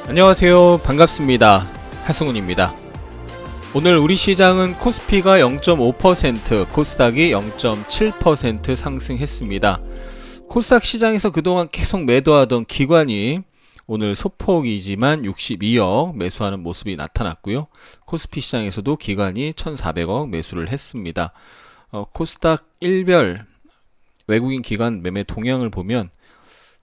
안녕하세요. 반갑습니다. 하승훈입니다. 오늘 우리 시장은 코스피가 0.5%, 코스닥이 0.7% 상승했습니다. 코스닥 시장에서 그동안 계속 매도하던 기관이 오늘 소폭이지만 62억 매수하는 모습이 나타났고요. 코스피 시장에서도 기관이 1,400억 매수를 했습니다. 코스닥 일별 외국인 기관 매매 동향을 보면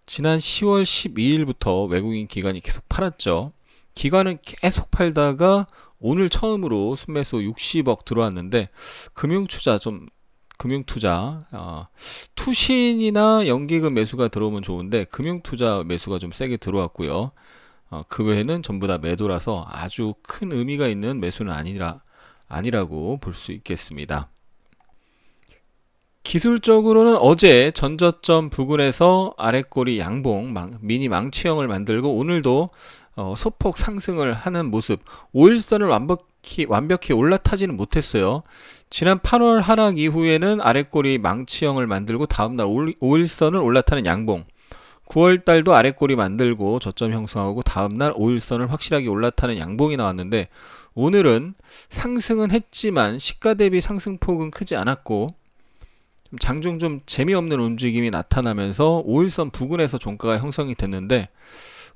지난 10월 12일부터 외국인 기관이 계속 팔았죠. 기관은 계속 팔다가 오늘 처음으로 순매수 60억 들어왔는데 금융투자 투신이나 연기금 매수가 들어오면 좋은데 금융투자 매수가 좀 세게 들어왔고요. 그 외에는 전부 다 매도라서 아주 큰 의미가 있는 매수는 아니라고 볼 수 있겠습니다. 기술적으로는 어제 전저점 부근에서 아랫꼬리 양봉 미니 망치형을 만들고 오늘도 소폭 상승을 하는 모습, 5일선을 완벽히 올라타지는 못했어요. 지난 8월 하락 이후에는 아랫꼬리 망치형을 만들고 다음날 5일선을 올라타는 양봉, 9월달도 아랫꼬리 만들고 저점 형성하고 다음날 5일선을 확실하게 올라타는 양봉이 나왔는데, 오늘은 상승은 했지만 시가 대비 상승폭은 크지 않았고 장중 좀 재미없는 움직임이 나타나면서 5일선 부근에서 종가가 형성이 됐는데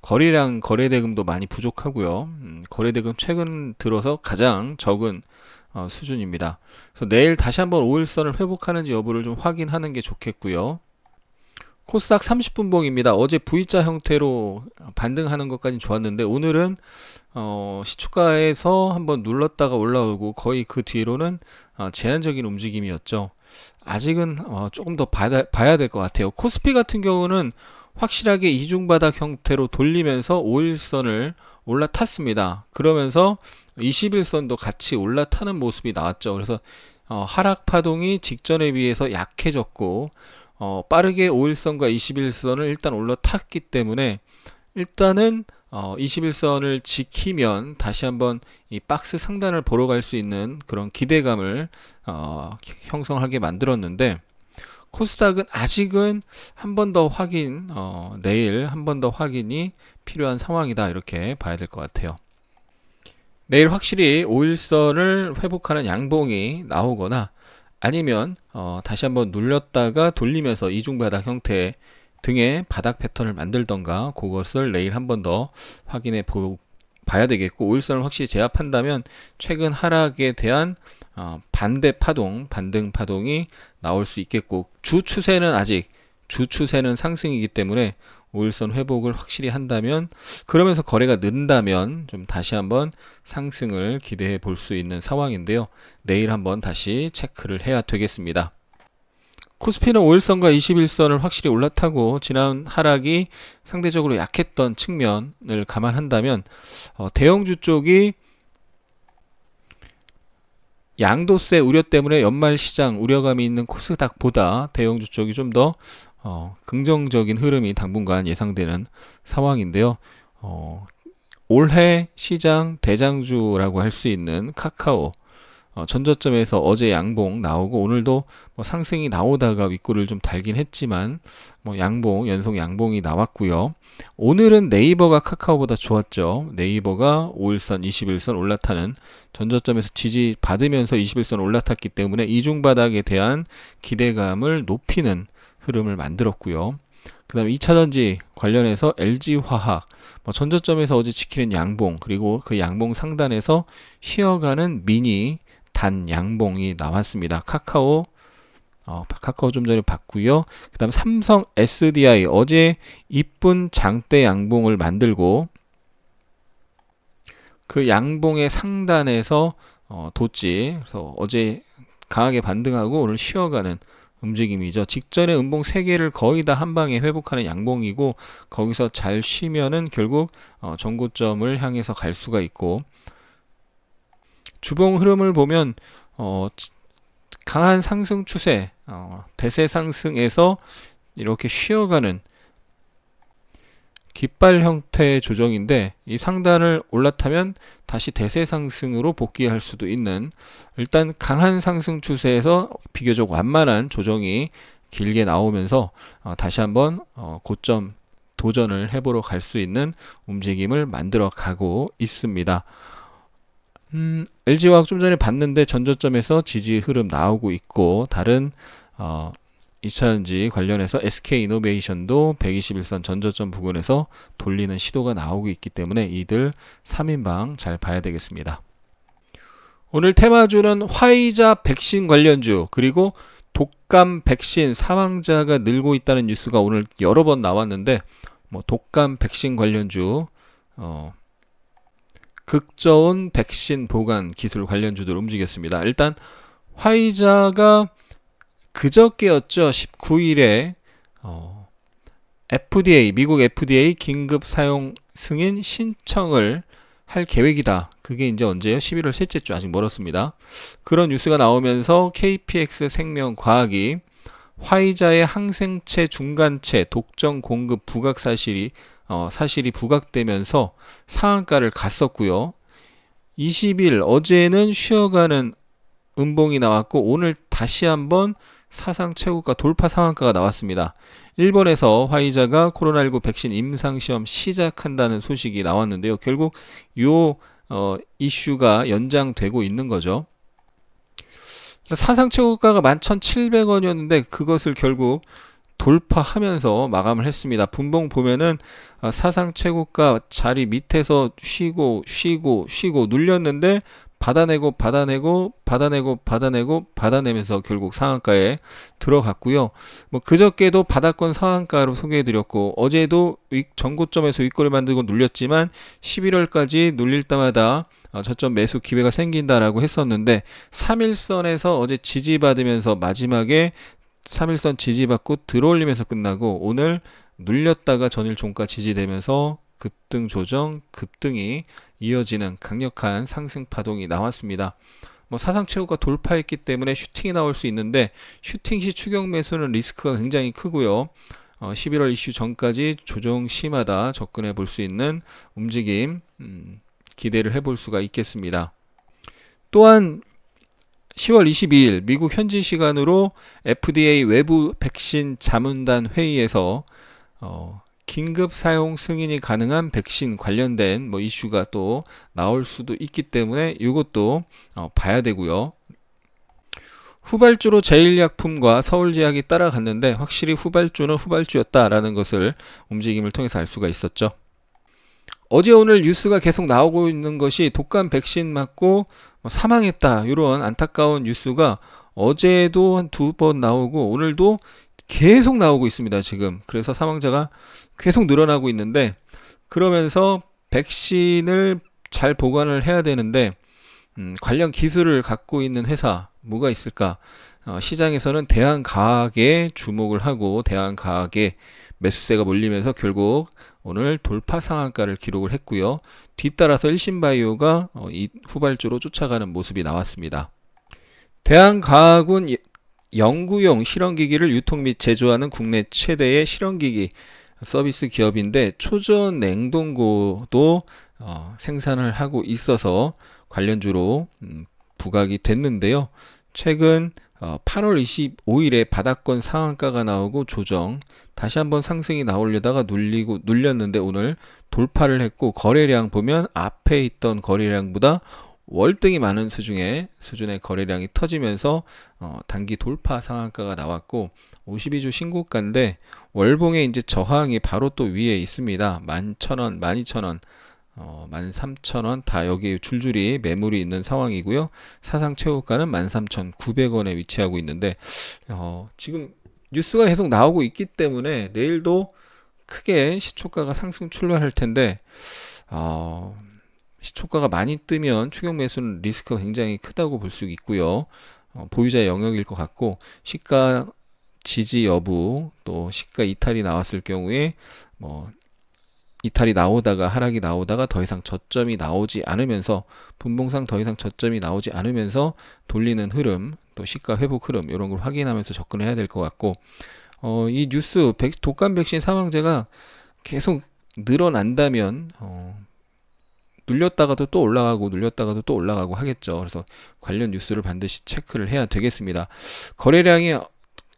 거래량, 거래대금도 많이 부족하고요. 거래대금 최근 들어서 가장 적은 수준입니다. 그래서 내일 다시 한번 5일선을 회복하는지 여부를 좀 확인하는 게 좋겠고요. 코스닥 30분봉입니다. 어제 V자 형태로 반등하는 것까지 좋았는데 오늘은 시초가에서 한번 눌렀다가 올라오고 거의 그 뒤로는 제한적인 움직임이었죠. 아직은 조금 더 봐야 될 것 같아요. 코스피 같은 경우는 확실하게 이중바닥 형태로 돌리면서 5일선을 올라탔습니다. 그러면서 21선도 같이 올라타는 모습이 나왔죠. 그래서 하락 파동이 직전에 비해서 약해졌고 빠르게 5일선과 21선을 일단 올라탔기 때문에 일단은 21선을 지키면 다시 한번 이 박스 상단을 보러 갈 수 있는 그런 기대감을 형성하게 만들었는데, 코스닥은 아직은 한 번 더 확인, 내일 한 번 더 확인이 필요한 상황이다, 이렇게 봐야 될 것 같아요. 내일 확실히 5일선을 회복하는 양봉이 나오거나 아니면 다시 한번 눌렸다가 돌리면서 이중바닥 형태 등의 바닥 패턴을 만들던가, 그것을 내일 한 번 더 확인해 봐야 되겠고, 5일선을 확실히 제압한다면 최근 하락에 대한 반대 파동, 반등 파동이 나올 수 있겠고, 주 추세는 상승이기 때문에 5일선 회복을 확실히 한다면, 그러면서 거래가 는다면 좀 다시 한번 상승을 기대해 볼 수 있는 상황인데요. 내일 한번 다시 체크를 해야 되겠습니다. 코스피는 5일선과 21선을 확실히 올라타고 지난 하락이 상대적으로 약했던 측면을 감안한다면 대형주 쪽이 양도세 우려 때문에 연말 시장 우려감이 있는 코스닥보다 대형주 쪽이 좀 더 긍정적인 흐름이 당분간 예상되는 상황인데요. 올해 시장 대장주라고 할 수 있는 카카오, 전저점에서 어제 양봉 나오고 오늘도 상승이 나오다가 윗골을 좀 달긴 했지만 연속 양봉이 나왔고요. 오늘은 네이버가 카카오보다 좋았죠. 네이버가 5일선, 21선 올라타는 전저점에서 지지 받으면서 21선 올라탔기 때문에 이중바닥에 대한 기대감을 높이는 흐름을 만들었고요. 그 다음에 2차전지 관련해서 LG화학, 전저점에서 어제 지키는 양봉, 그리고 그 양봉 상단에서 쉬어가는 미니 단 양봉이 나왔습니다. 카카오 좀 전에 봤고요. 그 다음 삼성 SDI 어제 이쁜 장대 양봉을 만들고 그 양봉의 상단에서 뒀지. 그래서 어제 강하게 반등하고 오늘 쉬어가는 움직임이죠. 직전에 음봉 3개를 거의 다 한 방에 회복하는 양봉이고, 거기서 잘 쉬면은 결국 전고점을 향해서 갈 수가 있고, 주봉 흐름을 보면 강한 상승 추세, 대세 상승에서 이렇게 쉬어가는 깃발 형태의 조정인데, 이 상단을 올라타면 다시 대세 상승으로 복귀할 수도 있는, 일단 강한 상승 추세에서 비교적 완만한 조정이 길게 나오면서 다시 한번 고점 도전을 해보러 갈 수 있는 움직임을 만들어 가고 있습니다. LG화학 좀 전에 봤는데 전저점에서 지지 흐름 나오고 있고, 다른 2차전지 관련해서 SK이노베이션도 121선 전저점 부근에서 돌리는 시도가 나오고 있기 때문에 이들 3인방 잘 봐야 되겠습니다. 오늘 테마주는 화이자 백신 관련주, 그리고 독감 백신 사망자가 늘고 있다는 뉴스가 오늘 여러 번 나왔는데, 독감 백신 관련주, 극저온 백신 보관 기술 관련주들 움직였습니다. 일단 화이자가 그저께였죠. 19일에 FDA, 미국 FDA 긴급 사용 승인 신청을 할 계획이다. 그게 이제 언제요? 11월 셋째 주, 아직 멀었습니다. 그런 뉴스가 나오면서 KPX 생명과학이 화이자의 항생체 중간체 독점 공급 부각 사실이 부각되면서 상한가를 갔었고요. 20일 어제는 쉬어가는 음봉이 나왔고, 오늘 다시 한번 사상 최고가 돌파 상한가가 나왔습니다. 일본에서 화이자가 코로나19 백신 임상시험 시작한다는 소식이 나왔는데요. 결국 요 이슈가 연장되고 있는 거죠. 사상 최고가가 11,700원이었는데 그것을 결국 돌파하면서 마감을 했습니다. 분봉 보면은 사상 최고가 자리 밑에서 쉬고 눌렸는데 받아내면서 결국 상한가에 들어갔고요. 그저께도 바닥권 상한가로 소개해드렸고, 어제도 전고점에서 윗꼬리 만들고 눌렸지만 11월까지 눌릴 때마다 저점 매수 기회가 생긴다라고 했었는데, 3일선에서 어제 지지받으면서 마지막에 3일선 지지받고 들어올리면서 끝나고, 오늘 눌렸다가 전일 종가 지지되면서 급등 조정, 급등이 이어지는 강력한 상승 파동이 나왔습니다. 사상 최고가 돌파했기 때문에 슈팅이 나올 수 있는데, 슈팅 시 추격 매수는 리스크가 굉장히 크고요. 11월 이슈 전까지 조정 시마다 접근해 볼 수 있는 움직임 기대를 해볼 수가 있겠습니다. 또한 10월 22일 미국 현지 시간으로 FDA 외부 백신 자문단 회의에서 긴급 사용 승인이 가능한 백신 관련된 이슈가 또 나올 수도 있기 때문에 이것도 봐야 되고요. 후발주로 제일약품과 서울제약이 따라갔는데, 확실히 후발주는 후발주였다라는 것을 움직임을 통해서 알 수가 있었죠. 어제 오늘 뉴스가 계속 나오고 있는 것이 독감 백신 맞고 사망했다, 이런 안타까운 뉴스가 어제도 한 2번 나오고 오늘도 계속 나오고 있습니다, 지금. 그래서 사망자가 계속 늘어나고 있는데, 그러면서 백신을 잘 보관을 해야 되는데, 관련 기술을 갖고 있는 회사 뭐가 있을까? 시장에서는 대한과학에 주목을 하고 대한과학에 매수세가 몰리면서 결국 오늘 돌파 상한가를 기록을 했고요. 뒤따라서 일신바이오가 이 후발주로 쫓아가는 모습이 나왔습니다. 대한과학은 연구용 실험기기를 유통 및 제조하는 국내 최대의 실험기기 서비스 기업인데, 초전 냉동고도 생산을 하고 있어서 관련주로 부각이 됐는데요. 최근 8월 25일에 바닥권 상한가가 나오고 조정, 다시 한번 상승이 나오려다가 눌렸는데 오늘 돌파를 했고, 거래량 보면 앞에 있던 거래량보다 월등히 많은 수준의 거래량이 터지면서 단기 돌파 상한가가 나왔고, 52주 신고가인데 월봉의 이제 저항이 바로 또 위에 있습니다. 11,000원, 12,000원, 13,000원 다 여기 줄줄이 매물이 있는 상황이고요. 사상 최고가는 13,900원에 위치하고 있는데, 지금 뉴스가 계속 나오고 있기 때문에 내일도 크게 시초가가 상승 출발할 텐데, 시초가가 많이 뜨면 추격 매수는 리스크가 굉장히 크다고 볼 수 있고요. 보유자의 영역일 것 같고, 시가 지지 여부, 또 시가 이탈이 나왔을 경우에 이탈이 나오다가 하락이 나오다가 더 이상 저점이 나오지 않으면서, 분봉상 더 이상 저점이 나오지 않으면서 돌리는 흐름, 또 시가 회복 흐름, 이런 걸 확인하면서 접근해야 될 것 같고, 이 뉴스 독감 백신 사망자가 계속 늘어난다면 눌렸다가도 또 올라가고 하겠죠. 그래서 관련 뉴스를 반드시 체크를 해야 되겠습니다. 거래량이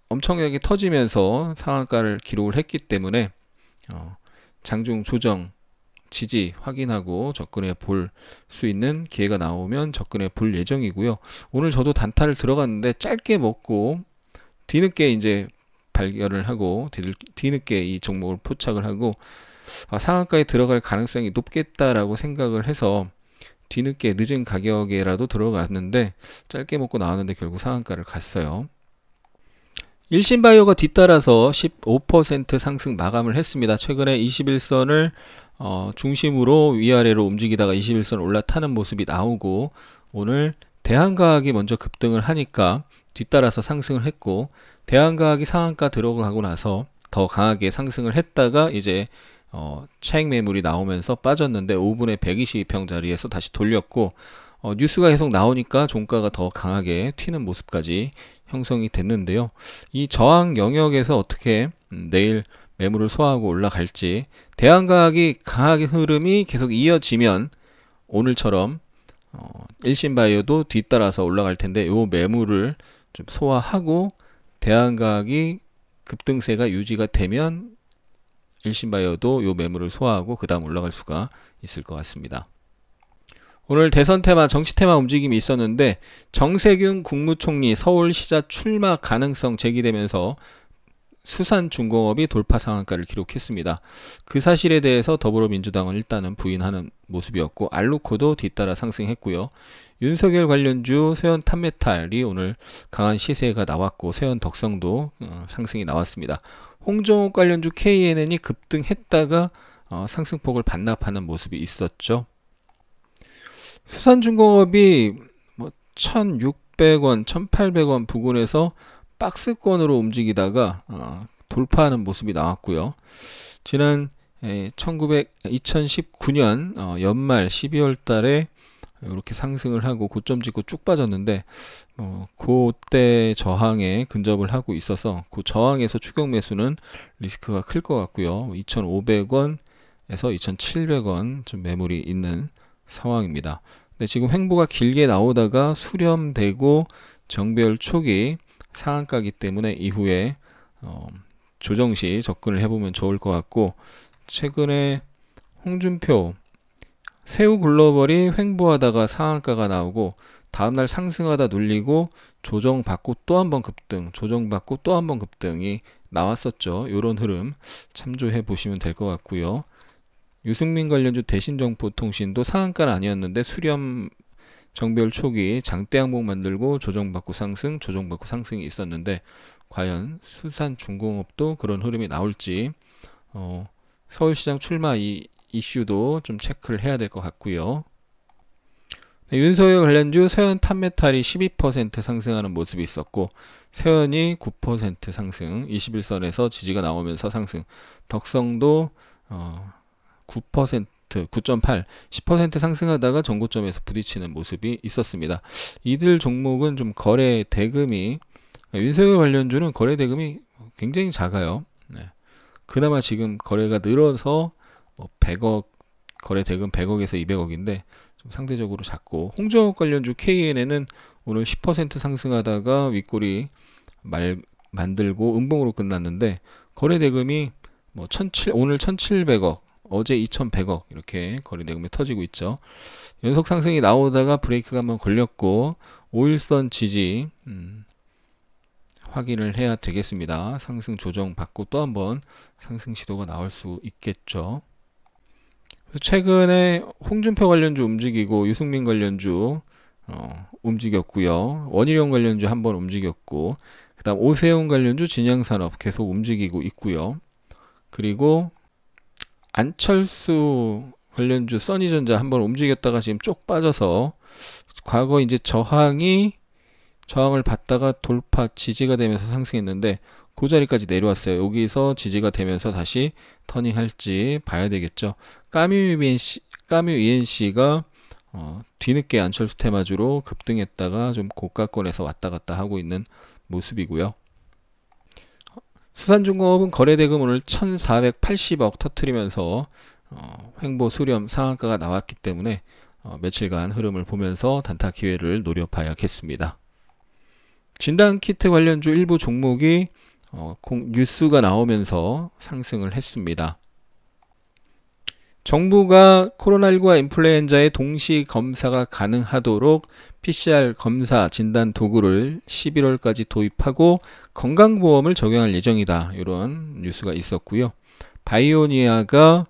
엄청나게 터지면서 상한가를 기록을 했기 때문에 장중 조정 지지 확인하고 접근해 볼 수 있는 기회가 나오면 접근해 볼 예정이고요. 오늘 저도 단타를 들어갔는데 짧게 먹고 뒤늦게 이제 발견을 하고 뒤늦게 이 종목을 포착을 하고 상한가에 들어갈 가능성이 높겠다라고 생각을 해서 뒤늦게 늦은 가격에라도 들어갔는데 짧게 먹고 나왔는데 결국 상한가를 갔어요. 일신바이오가 뒤따라서 15% 상승 마감을 했습니다. 최근에 21선을 중심으로 위아래로 움직이다가 21선 올라타는 모습이 나오고 오늘 대한과학이 먼저 급등을 하니까 뒤따라서 상승을 했고 대한과학이 상한가 들어가고 나서 더 강하게 상승을 했다가 이제 차익 매물이 나오면서 빠졌는데 5분의 122평 자리에서 다시 돌렸고 뉴스가 계속 나오니까 종가가 더 강하게 튀는 모습까지 형성이 됐는데요. 이 저항 영역에서 어떻게 내일 매물을 소화하고 올라갈지 대한과학이 강하게 흐름이 계속 이어지면 오늘처럼 일신바이오도 뒤따라서 올라갈 텐데 요 매물을 좀 소화하고 대한과학이 급등세가 유지가 되면 일신바이오도 요 매물을 소화하고 그 다음 올라갈 수가 있을 것 같습니다. 오늘 대선 테마, 정치 테마 움직임이 있었는데 정세균 국무총리 서울시장 출마 가능성 제기되면서 수산중공업이 돌파 상한가를 기록했습니다. 그 사실에 대해서 더불어민주당은 일단은 부인하는 모습이었고 알루코도 뒤따라 상승했고요. 윤석열 관련주 세연 탑메탈이 오늘 강한 시세가 나왔고 세연 덕성도 상승이 나왔습니다. 홍정욱 관련주 KNN이 급등했다가 상승폭을 반납하는 모습이 있었죠. 수산중공업이 1,600원, 1,800원 부근에서 박스권으로 움직이다가 돌파하는 모습이 나왔고요. 지난 2019년 연말 12월 달에 이렇게 상승을 하고 고점 찍고 쭉 빠졌는데 그때 저항에 근접을 하고 있어서 그 저항에서 추격 매수는 리스크가 클 것 같고요. 2,500원에서 2,700원 좀 매물이 있는 상황입니다. 근데 지금 횡보가 길게 나오다가 수렴되고 정배열 초기 상한가기 때문에 이후에 조정시 접근을 해보면 좋을 것 같고 최근에 홍준표 새우글로벌이 횡보하다가 상한가가 나오고 다음날 상승하다 눌리고 조정받고 또 한 번 급등 조정받고 또 한 번 급등이 나왔었죠. 이런 흐름 참조해 보시면 될 것 같고요. 유승민 관련주 대신정보통신도 상한가는 아니었는데 수렴 정배열 초기 장대 항목 만들고 조정받고 상승 조정받고 상승이 있었는데 과연 수산중공업도 그런 흐름이 나올지 서울시장 출마 이슈도 좀 체크를 해야 될 것 같고요. 네, 윤석열 관련주 세연 탑메탈이 12% 상승하는 모습이 있었고 세연이 9% 상승 21선에서 지지가 나오면서 상승 덕성도 9% 9.8, 10% 상승하다가 전고점에서 부딪히는 모습이 있었습니다. 이들 종목은 좀 거래 대금이 윤석열 관련주는 거래 대금이 굉장히 작아요. 네. 그나마 지금 거래가 늘어서 100억 거래 대금 100억에서 200억인데 좀 상대적으로 작고 홍정욱 관련주 KNN은 오늘 10% 상승하다가 윗꼬리 만들고 음봉으로 끝났는데 거래 대금이 오늘 1,700억 어제 2,100억 이렇게 거래 대금이 터지고 있죠. 연속 상승이 나오다가 브레이크가 한번 걸렸고 5일선 지지 확인을 해야 되겠습니다. 상승 조정 받고 또 한번 상승 시도가 나올 수 있겠죠. 그래서 최근에 홍준표 관련주 움직이고 유승민 관련주 움직였고요. 원희룡 관련주 한번 움직였고 그 다음 오세훈 관련주 진양산업 계속 움직이고 있고요. 그리고 안철수 관련주 써니전자 한번 움직였다가 지금 쪽 빠져서 과거 이제 저항을 받다가 돌파 지지가 되면서 상승했는데 그 자리까지 내려왔어요. 여기서 지지가 되면서 다시 터닝할지 봐야 되겠죠. 까뮤 ENC가 뒤늦게 안철수 테마주로 급등했다가 좀 고가권에서 왔다 갔다 하고 있는 모습이고요. 수산중공업은 거래대금 오늘 1,480억 터트리면서 횡보 수렴 상한가가 나왔기 때문에 며칠간 흐름을 보면서 단타 기회를 노려봐야겠습니다. 진단키트 관련주 일부 종목이 뉴스가 나오면서 상승을 했습니다. 정부가 코로나19와 인플루엔자의 동시 검사가 가능하도록 PCR 검사 진단 도구를 11월까지 도입하고 건강보험을 적용할 예정이다. 이런 뉴스가 있었고요. 바이오니아가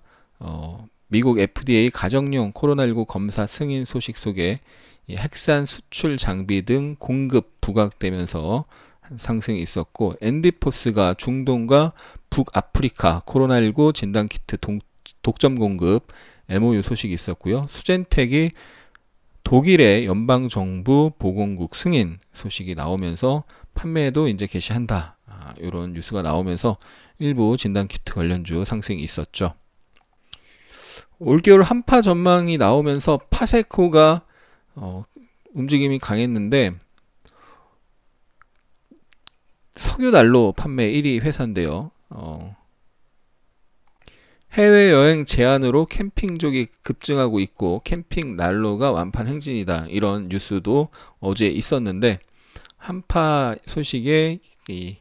미국 FDA 가정용 코로나19 검사 승인 소식 속에 이 핵산 수출 장비 등 공급 부각되면서 상승이 있었고, 엔디포스가 중동과 북아프리카 코로나19 진단키트 독점 공급 MOU 소식이 있었고요. 수젠텍이 독일의 연방정부 보건국 승인 소식이 나오면서 판매도 이제 개시한다. 이런 뉴스가 나오면서 일부 진단키트 관련주 상승이 있었죠. 올겨울 한파 전망이 나오면서 파세코가 움직임이 강했는데, 석유난로 판매 1위 회사인데요. 해외여행 제한으로 캠핑족이 급증하고 있고 캠핑 난로가 완판 행진이다. 이런 뉴스도 어제 있었는데, 한파 소식에 이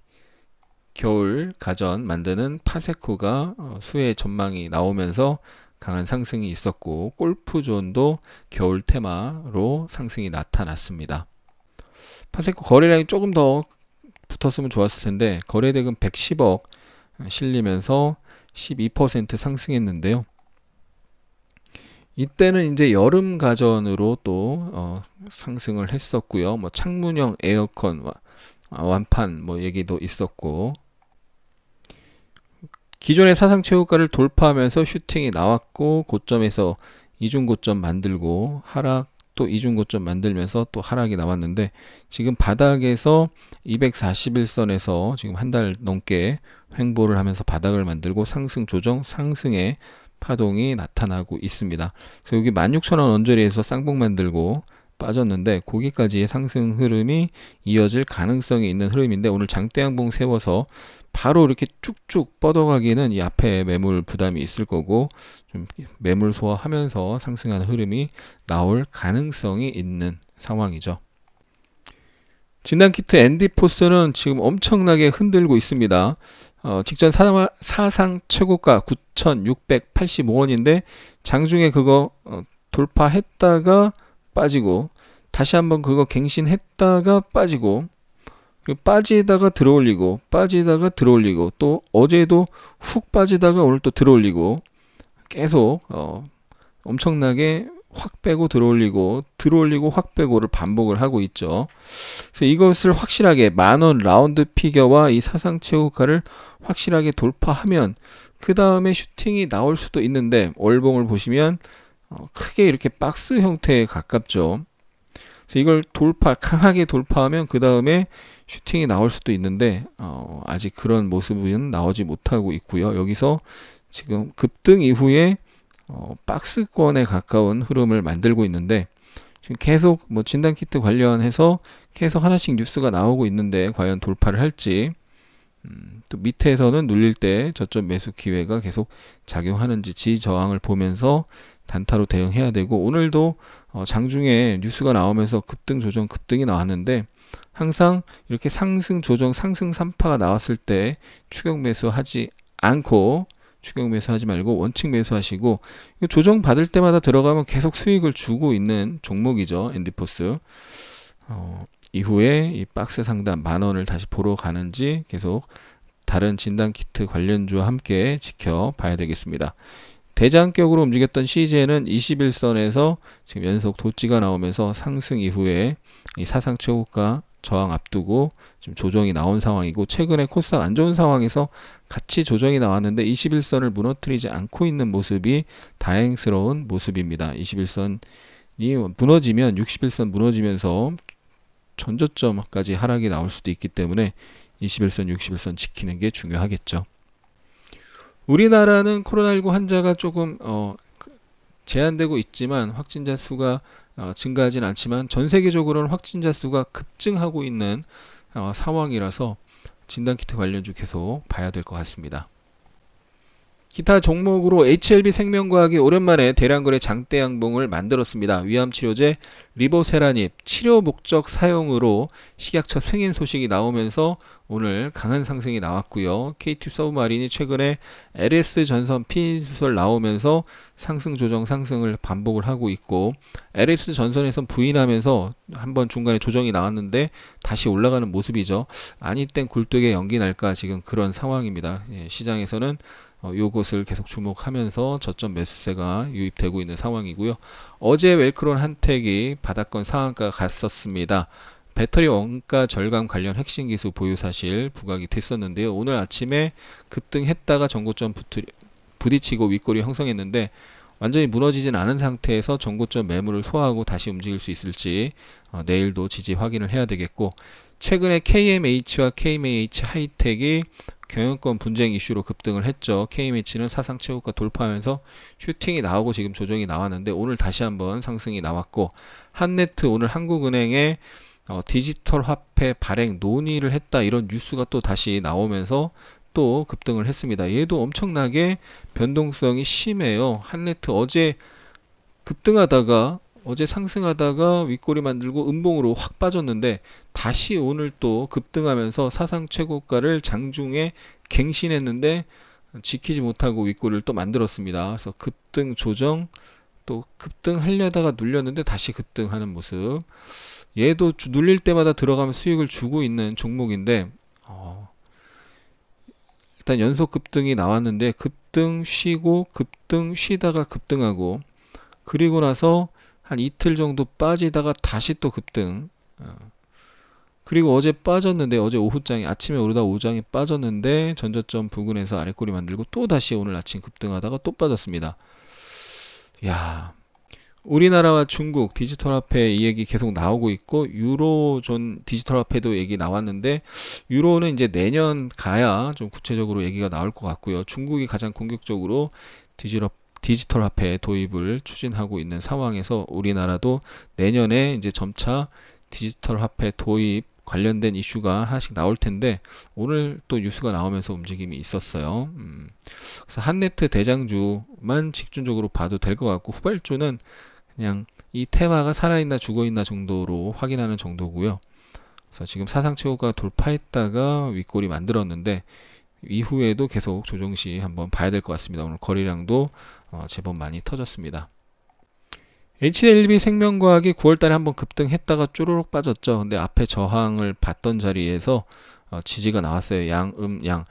겨울 가전 만드는 파세코가 수혜 전망이 나오면서 강한 상승이 있었고, 골프존도 겨울 테마로 상승이 나타났습니다. 파세코 거래량이 조금 더 붙었으면 좋았을 텐데 거래대금 110억 실리면서 12% 상승했는데요. 이때는 이제 여름 가전으로 또 상승을 했었고요. 뭐 창문형 에어컨 완판 뭐 얘기도 있었고, 기존의 사상 최고가를 돌파하면서 슈팅이 나왔고, 고점에서 이중 고점 만들고 하락, 또 이중 고점 만들면서 또 하락이 나왔는데, 지금 바닥에서 241선에서 지금 한 달 넘게 횡보를 하면서 바닥을 만들고 상승 조정, 상승의 파동이 나타나고 있습니다. 그래서 여기 16,000원 언저리에서 쌍봉 만들고 빠졌는데, 거기까지의 상승 흐름이 이어질 가능성이 있는 흐름인데, 오늘 장대양봉 세워서 바로 이렇게 쭉쭉 뻗어가기는 이 앞에 매물 부담이 있을 거고, 좀 매물 소화하면서 상승하는 흐름이 나올 가능성이 있는 상황이죠. 진단키트 엔디포스는 지금 엄청나게 흔들고 있습니다. 직전 사상 최고가 9,685원인데 장중에 그거 돌파했다가 빠지고, 다시 한번 그거 갱신했다가 빠지고, 그리고 빠지다가 들어올리고, 빠지다가 들어올리고, 또 어제도 훅 빠지다가 오늘 또 들어올리고, 계속 엄청나게 확 빼고 들어올리고, 들어올리고 확 빼고를 반복을 하고 있죠. 그래서 이것을 확실하게 10,000원 라운드 피겨와 이 사상 최고가를 확실하게 돌파하면 그 다음에 슈팅이 나올 수도 있는데, 월봉을 보시면 크게 이렇게 박스 형태에 가깝죠. 그래서 이걸 강하게 돌파하면 그 다음에 슈팅이 나올 수도 있는데, 아직 그런 모습은 나오지 못하고 있고요. 여기서 지금 급등 이후에 박스권에 가까운 흐름을 만들고 있는데, 지금 계속 뭐 진단키트 관련해서 계속 하나씩 뉴스가 나오고 있는데, 과연 돌파를 할지, 또 밑에서는 눌릴 때 저점 매수 기회가 계속 작용하는지 지저항을 보면서 단타로 대응해야 되고, 오늘도 장중에 뉴스가 나오면서 급등 조정 급등이 나왔는데, 항상 이렇게 상승 조정 상승 3파가 나왔을 때 추격 매수하지 않고, 추격 매수하지 말고 원칙 매수하시고, 조정 받을 때마다 들어가면 계속 수익을 주고 있는 종목이죠, 엔디포스. 이후에 이 박스 상단 10,000원을 다시 보러 가는지 계속 다른 진단키트 관련주와 함께 지켜봐야 되겠습니다. 대장격으로 움직였던 CJ는 21선에서 지금 연속 도지가 나오면서 상승 이후에 이 사상 최고가 저항 앞두고 지금 조정이 나온 상황이고, 최근에 코스닥 안 좋은 상황에서 같이 조정이 나왔는데 21선을 무너뜨리지 않고 있는 모습이 다행스러운 모습입니다. 21선이 무너지면 61선 무너지면서 전저점까지 하락이 나올 수도 있기 때문에 21선, 61선 지키는 게 중요하겠죠. 우리나라는 코로나19 환자가 조금 제한되고 있지만 확진자 수가 증가하진 않지만 전 세계적으로는 확진자 수가 급증하고 있는 상황이라서 진단키트 관련주 계속 봐야 될 것 같습니다. 기타 종목으로 HLB 생명과학이 오랜만에 대량거래 장대 양봉을 만들었습니다. 위암치료제 리보세라닙 치료 목적 사용으로 식약처 승인 소식이 나오면서 오늘 강한 상승이 나왔고요. KT 서브마린이 최근에 LS 전선 피인 수설 나오면서 상승 조정 상승을 반복을 하고 있고, LS 전선에선 부인하면서 한번 중간에 조정이 나왔는데 다시 올라가는 모습이죠. 아니 땐 굴뚝에 연기 날까 지금 그런 상황입니다. 시장에서는 요것을 계속 주목하면서 저점 매수세가 유입되고 있는 상황이고요. 어제 웰크론 한택이 바닥권 상한가 갔었습니다. 배터리 원가 절감 관련 핵심 기수 보유 사실 부각이 됐었는데요. 오늘 아침에 급등했다가 전고점 부딪히고 윗골이 형성했는데 완전히 무너지진 않은 상태에서 전고점 매물을 소화하고 다시 움직일 수 있을지 내일도 지지 확인을 해야 되겠고, 최근에 KMH와 KMH 하이텍이 경영권 분쟁 이슈로 급등을 했죠. KMH는 사상 최고가 돌파하면서 슈팅이 나오고 지금 조정이 나왔는데 오늘 다시 한번 상승이 나왔고, 한네트 오늘 한국은행에 디지털 화폐 발행 논의를 했다 이런 뉴스가 또 다시 나오면서 또 급등을 했습니다. 얘도 엄청나게 변동성이 심해요. 한네트 어제 급등하다가 어제 상승하다가 윗꼬리 만들고 음봉으로 확 빠졌는데 다시 오늘 또 급등하면서 사상 최고가를 장중에 갱신했는데 지키지 못하고 윗꼬리를 또 만들었습니다. 그래서 급등 조정 또 급등하려다가 눌렸는데 다시 급등하는 모습. 얘도 눌릴 때마다 들어가면 수익을 주고 있는 종목인데 일단 연속 급등이 나왔는데 급등 쉬고 급등 쉬다가 급등하고, 그리고 나서 한 이틀 정도 빠지다가 다시 또 급등, 그리고 어제 빠졌는데 어제 오후장에 아침에 오르다 오후장에 빠졌는데 전저점 부근에서 아래꼬리 만들고 또 다시 오늘 아침 급등하다가 또 빠졌습니다. 야, 우리나라와 중국 디지털 화폐 이 얘기 계속 나오고 있고, 유로존 디지털 화폐도 얘기 나왔는데 유로는 이제 내년 가야 좀 구체적으로 얘기가 나올 것 같고요. 중국이 가장 공격적으로 디지털 화폐 도입을 추진하고 있는 상황에서 우리나라도 내년에 이제 점차 디지털 화폐 도입 관련된 이슈가 하나씩 나올 텐데 오늘 또 뉴스가 나오면서 움직임이 있었어요. 그래서 한네트 대장주만 집중적으로 봐도 될 것 같고, 후발주는 그냥 이 테마가 살아있나 죽어있나 정도로 확인하는 정도고요. 그래서 지금 사상 최고가 돌파했다가 윗골이 만들었는데 이후에도 계속 조정시 한번 봐야 될 것 같습니다. 오늘 거래량도 제법 많이 터졌습니다. HLB 생명과학이 9월달에 한번 급등했다가 쪼르륵 빠졌죠. 근데 앞에 저항을 받던 자리에서 지지가 나왔어요. 양.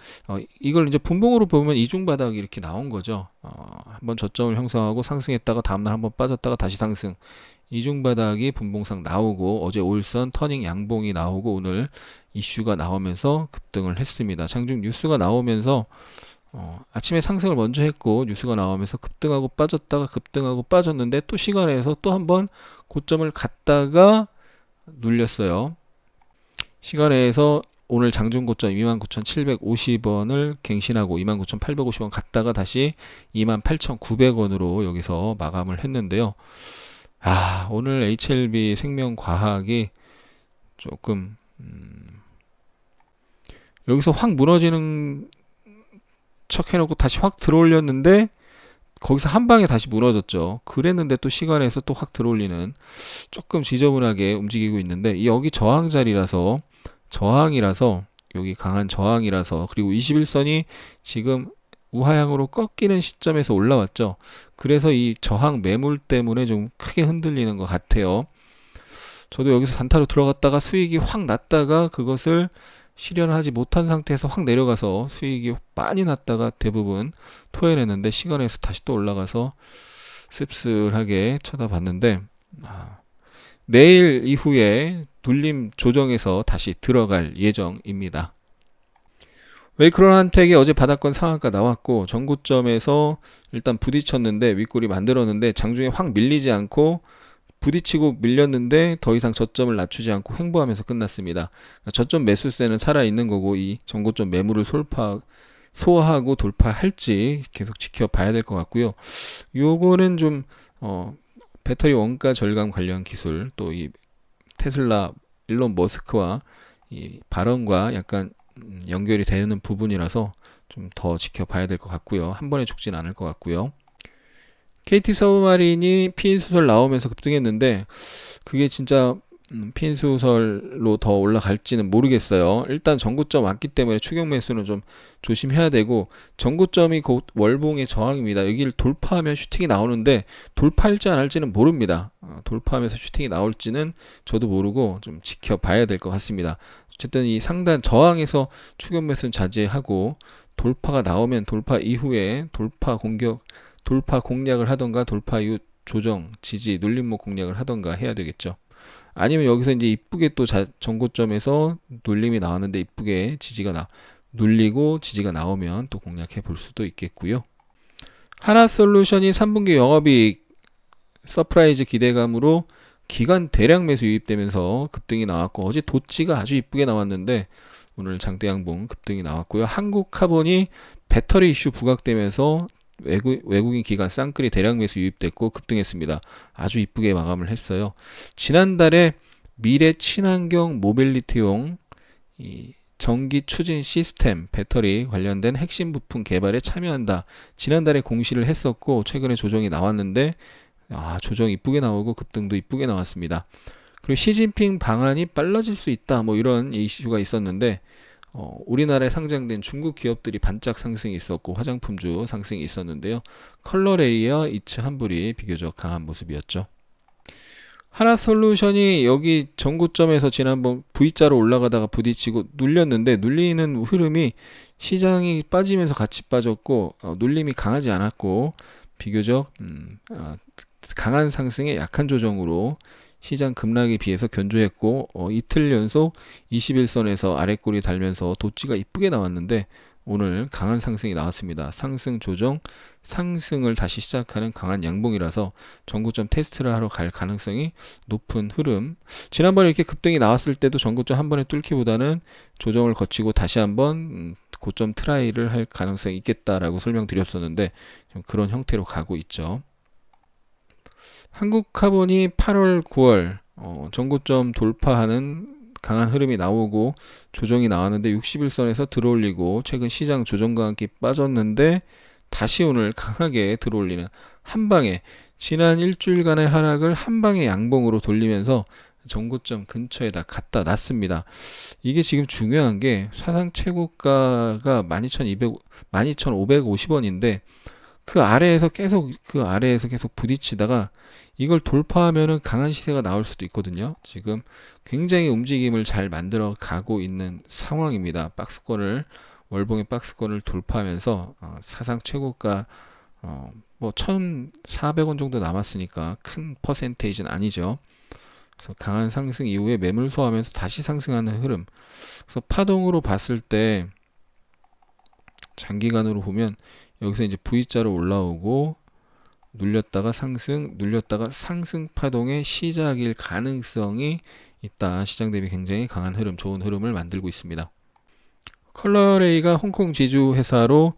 이걸 이제 분봉으로 보면 이중바닥이 이렇게 나온 거죠. 한번 저점을 형성하고 상승했다가 다음날 한번 빠졌다가 다시 상승. 이중바닥이 분봉상 나오고 어제 올선 터닝 양봉이 나오고 오늘 이슈가 나오면서 급등을 했습니다. 장중 뉴스가 나오면서 아침에 상승을 먼저 했고 뉴스가 나오면서 급등하고 빠졌다가 급등하고 빠졌는데 또 시간에서 또 한번 고점을 갔다가 눌렸어요. 시간에서 오늘 장중 고점 29,750원을 갱신하고 29,850원 갔다가 다시 28,900원으로 여기서 마감을 했는데요. 오늘 HLB 생명과학이 조금 여기서 확 무너지는 척 해놓고 다시 확 들어올렸는데 거기서 한 방에 다시 무너졌죠. 그랬는데 또 시간에서 또 확 들어올리는 조금 지저분하게 움직이고 있는데 여기 저항 자리라서 여기 강한 저항이라서, 그리고 21선이 지금 우하향으로 꺾이는 시점에서 올라왔죠. 그래서 이 저항 매물 때문에 좀 크게 흔들리는 것 같아요. 저도 여기서 단타로 들어갔다가 수익이 확 났다가 그것을 실현하지 못한 상태에서 확 내려가서 수익이 많이 났다가 대부분 토해냈는데 시간에서 다시 또 올라가서 씁쓸하게 쳐다봤는데 내일 이후에 눌림 조정에서 다시 들어갈 예정입니다. 웰크론 한택이 어제 바닥권 상한가 나왔고 전고점에서 일단 부딪혔는데 윗골이 만들었는데 장중에 확 밀리지 않고 부딪히고 밀렸는데 더 이상 저점을 낮추지 않고 횡보하면서 끝났습니다. 저점 매수세는 살아있는 거고 이 전고점 매물을 소화하고 돌파할지 계속 지켜봐야 될 것 같고요. 요거는 좀 배터리 원가 절감 관련 기술, 또 이 테슬라 일론 머스크와 이 발언과 약간 연결이 되는 부분이라서 좀 더 지켜봐야 될 것 같고요. 한 번에 죽진 않을 것 같고요. KT 서브마린이 피인 수설 나오면서 급등했는데 그게 진짜 피인 수설로 더 올라갈지는 모르겠어요. 일단 전고점 왔기 때문에 추격 매수는 좀 조심해야 되고, 전고점이 곧 월봉의 저항입니다. 여기를 돌파하면 슈팅이 나오는데 돌파할지 안 할지는 모릅니다. 돌파하면서 슈팅이 나올지는 저도 모르고 좀 지켜봐야 될 것 같습니다. 어쨌든 이 상단 저항에서 추격 매수는 자제하고, 돌파가 나오면 돌파 이후에 돌파 공략을 하던가, 돌파 이후 조정, 지지, 눌림목 공략을 하던가 해야 되겠죠. 아니면 여기서 이제 이쁘게 또 전고점에서 눌림이 나왔는데 이쁘게 눌리고 지지가 나오면 또 공략해 볼 수도 있겠고요. 하나솔루션이 3분기 영업이익 서프라이즈 기대감으로 기관 대량 매수 유입되면서 급등이 나왔고, 어제 도치가 아주 이쁘게 나왔는데 오늘 장대양봉 급등이 나왔고요. 한국카본이 배터리 이슈 부각되면서 외국인 기관 쌍끌이 대량 매수 유입됐고 급등했습니다. 아주 이쁘게 마감을 했어요. 지난달에 미래 친환경 모빌리티용 이 전기 추진 시스템 배터리 관련된 핵심 부품 개발에 참여한다, 지난달에 공시를 했었고 최근에 조정이 나왔는데 조정 이쁘게 나오고 급등도 이쁘게 나왔습니다. 그리고 시진핑 방한이 빨라질 수 있다, 뭐 이런 이슈가 있었는데 우리나라에 상장된 중국 기업들이 반짝 상승이 있었고 화장품주 상승이 있었는데요. 컬러레이와 이츠 한불이 비교적 강한 모습이었죠. 하나솔루션이 여기 전고점에서 지난번 V자로 올라가다가 부딪히고 눌렸는데, 눌리는 흐름이 시장이 빠지면서 같이 빠졌고 눌림이 강하지 않았고 비교적 강한 상승에 약한 조정으로 시장 급락에 비해서 견조했고 이틀 연속 21선에서 아래꼬리 달면서 도치가 이쁘게 나왔는데 오늘 강한 상승이 나왔습니다. 상승 조정, 상승을 다시 시작하는 강한 양봉이라서 전고점 테스트를 하러 갈 가능성이 높은 흐름. 지난번에 이렇게 급등이 나왔을 때도 전고점 한 번에 뚫기보다는 조정을 거치고 다시 한번 고점 트라이를 할 가능성이 있겠다라고 설명드렸었는데 좀 그런 형태로 가고 있죠. 한국카본이 8월, 9월 전고점 돌파하는 강한 흐름이 나오고 조정이 나왔는데 61선에서 들어올리고 최근 시장 조정과 함께 빠졌는데 다시 오늘 강하게 들어올리는 한방에, 지난 일주일간의 하락을 한방에 양봉으로 돌리면서 전고점 근처에다 갖다 놨습니다. 이게 지금 중요한 게 사상 최고가가 12,550원인데 그 아래에서 계속 부딪히다가 이걸 돌파하면은 강한 시세가 나올 수도 있거든요. 지금 굉장히 움직임을 잘 만들어 가고 있는 상황입니다. 월봉의 박스권을 돌파하면서 사상 최고가 뭐 1,400원 정도 남았으니까 큰 퍼센테이지는 아니죠. 그래서 강한 상승 이후에 매물 소화하면서 다시 상승하는 흐름. 그래서 파동으로 봤을 때 장기간으로 보면 여기서 이제 V자로 올라오고 눌렸다가 상승 파동의 시작일 가능성이 있다. 시장 대비 굉장히 강한 흐름, 좋은 흐름을 만들고 있습니다. 컬러레이가 홍콩 지주 회사로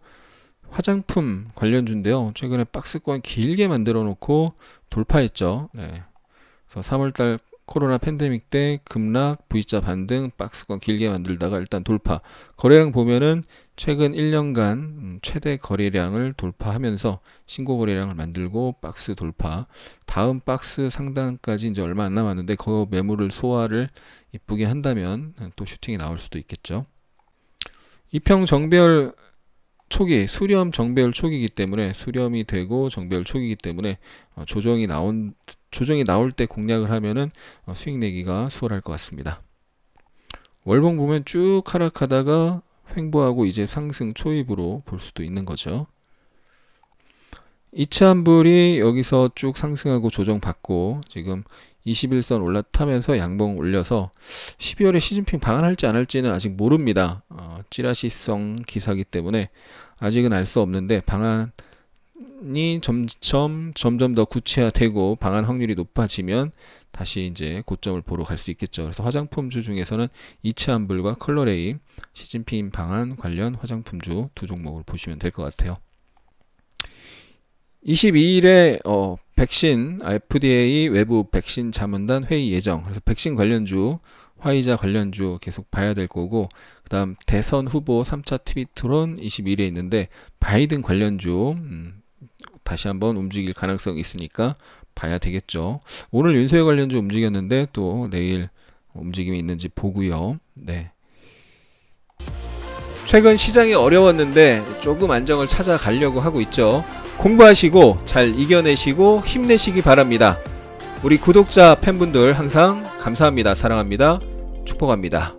화장품 관련주인데요. 최근에 박스권 길게 만들어 놓고 돌파했죠. 네. 그래서 3월달 코로나 팬데믹 때 급락, V자 반등, 박스권 길게 만들다가 일단 돌파. 거래량 보면은 최근 1년간 최대 거래량을 돌파하면서 신고 거래량을 만들고 박스 돌파. 다음 박스 상단까지 이제 얼마 안 남았는데 그 매물을 소화를 이쁘게 한다면 또 슈팅이 나올 수도 있겠죠. 이평 정배열 초기, 수렴 정배열 초기이기 때문에, 수렴이 되고 정배열 초기이기 때문에 조정이 나올 때 공략을 하면은 수익 내기가 수월할 것 같습니다. 월봉 보면 쭉 하락하다가 횡보하고 이제 상승 초입으로 볼 수도 있는 거죠. 이차한불이 여기서 쭉 상승하고 조정받고 지금 21선 올라타면서 양봉 올려서 12월에 시진핑 방한할지 안 할지는 아직 모릅니다. 찌라시성 기사기 때문에 아직은 알 수 없는데 방한이 점점 더 구체화되고 방한 확률이 높아지면 다시 이제 고점을 보러 갈 수 있겠죠. 그래서 화장품주 중에서는 이차한불과 컬러레이, 시진핑 방한 관련 화장품주 두 종목을 보시면 될 것 같아요. 22일에 백신 FDA 외부 백신 자문단 회의 예정. 그래서 백신 관련주, 화이자 관련주 계속 봐야 될 거고, 그다음 대선 후보 3차 TV 토론 21일에 있는데 바이든 관련주 다시 한번 움직일 가능성이 있으니까 봐야 되겠죠. 오늘 윤석열 관련주 움직였는데 또 내일 움직임이 있는지 보고요. 네. 최근 시장이 어려웠는데 조금 안정을 찾아가려고 하고 있죠. 공부하시고 잘 이겨내시고 힘내시기 바랍니다. 우리 구독자 팬분들 항상 감사합니다. 사랑합니다. 축복합니다.